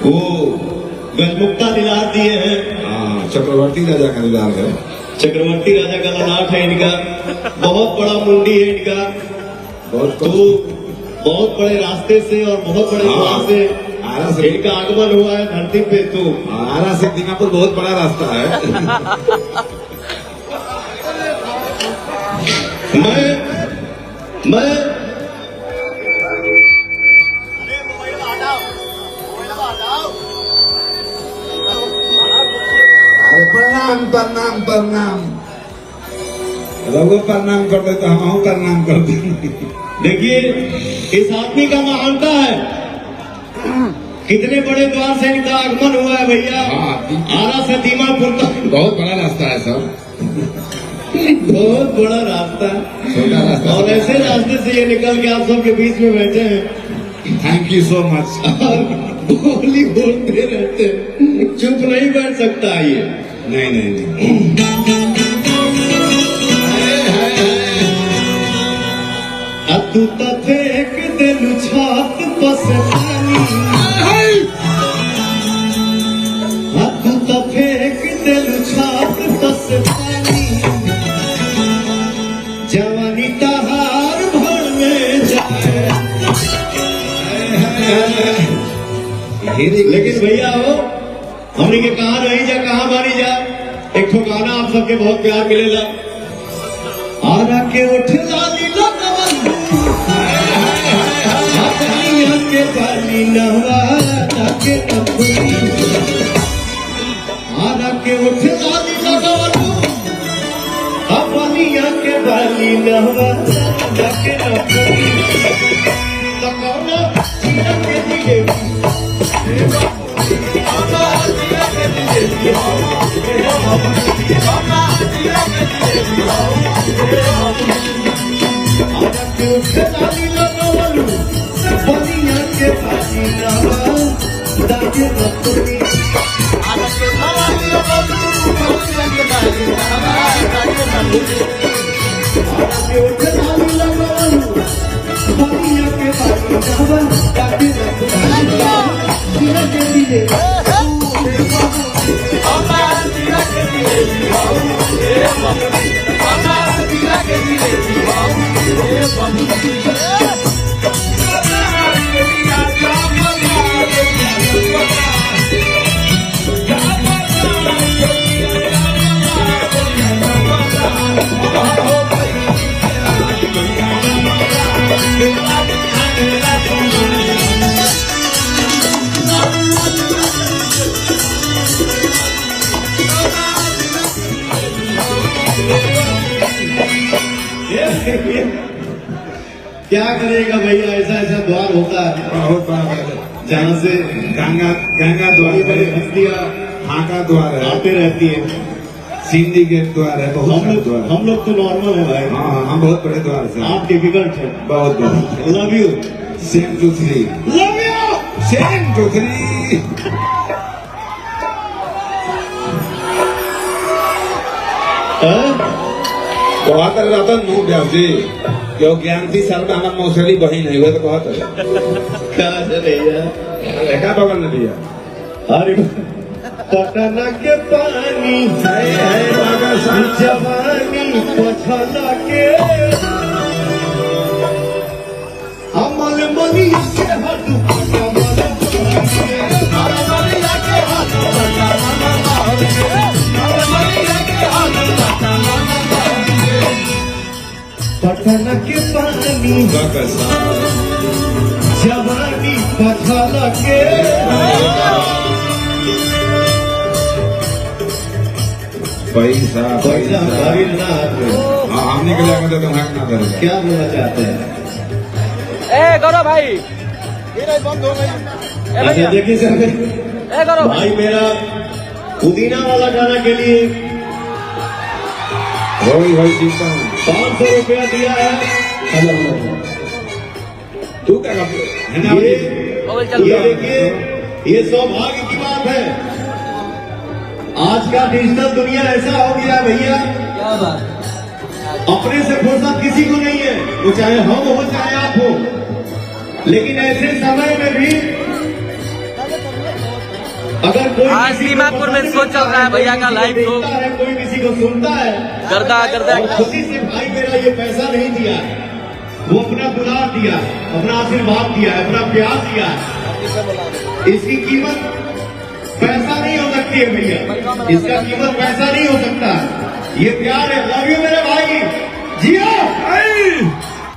वो गजमुक्ता दिलार दिए हैं। हाँ, चक्रवर्ती राजा का दिलार है। चक्रवर्ती राजा का ललाट है इनका, बहुत बड़ा मुंडी है इनका। तो बहुत बड़े रास्ते से और बहुत बड़े द्वार से आरा से इनका आगमन हुआ है धरती पे। तो आरा से दीनापुर बहुत बड़ा रास्ता है। मैं अरे प्रणाम प्रणाम प्रणाम, रघु प्रणाम कर दे तो हम प्रणाम कर दे। देखिए इस आदमी का महानता है, कितने बड़े द्वार से इनका आगमन हुआ है भैया। आरा से दीमापुर तक बहुत बड़ा रास्ता है सर, बहुत बड़ा रास्ता छोटा रास्ता। और ऐसे रास्ते से ये निकल के आप सबके बीच में बैठे हैं। Thank you so much. बोली बोलते रहते हैं, चुप नहीं बैठ सकता ये। नहीं नहीं नहीं, तू तो फेंक दे छात पस पानी, तू तो फेंक दे छात पस पानी, जवानी तहार भर में जाए। लेकिन भैया हो हमने के कहा रही जा कहा मारी जा। एक ठो गाना आप सबके बहुत प्यार मिलेगा। आरा के उठ लाली के बाली नहवा के नपुरी, आरा के उठ लाली लगवालू, अपनिया के बाली नहवा के नपुरी, लगौना सीना के दिए क्या करेगा भैया, ऐसा ऐसा द्वार होता है बहुत बड़ा जहाँ से गंगा द्वार बड़ी बड़ी है, हस्तियाँ हाका द्वार है, आते रहती है। सिंधी गेट द्वार है, बहुत सारे द्वार है। हम लोग तो नॉर्मल है भाई। हाँ, हम बहुत बड़े द्वार से। आप डिफिकल्ट है। बहुत बहुत। Love you same to three, love you same to three. बहुत रतन नु ब्यासी क्यों ज्ञान थी सर में हमारे मौसली बही नहीं हुए तो बहुत क्या चलेगा देखा बगल में दिया। अरे पटना के पानी जवानी पछला के अमल मलिया के हटू पटना के पानी जवानी पछला के पैसा पैसा भारी ना। हाँ, हमने के लिए तो हक ना करेगा। क्या बोलना चाहते हैं? ए गौरव भाई बंद हो गई। अच्छा देखिए सर, ए गौरव भाई मेरा पुदीना वाला गाना के लिए वही सीखता हूँ। 500 रुपया दिया है। तू क्या करते है? ये देखिए, ये सौभाग्य की बात है। आज का डिजिटल दुनिया ऐसा हो गया भैया, क्या बात, अपने से फुर्सत किसी को नहीं है, वो चाहे हम हो चाहे आप हो। लेकिन ऐसे समय में भी अगर कोई आज किसी को दीमापुर में पसंद शो चल रहा है भैया का कोई लाइव शो। देखता है, कोई किसी को सुनता है, गर्दा गर्दा और खुशी से भाई मेरा ये पैसा नहीं दिया है, वो अपना दुलार दिया है, अपना आशीर्वाद दिया है, अपना प्यार दिया है, इसकी कीमत पैसा नहीं हो सकती है भैया, इसका कीमत पैसा नहीं हो सकता। ये प्यार है। लव यू मेरे भाई, जियो।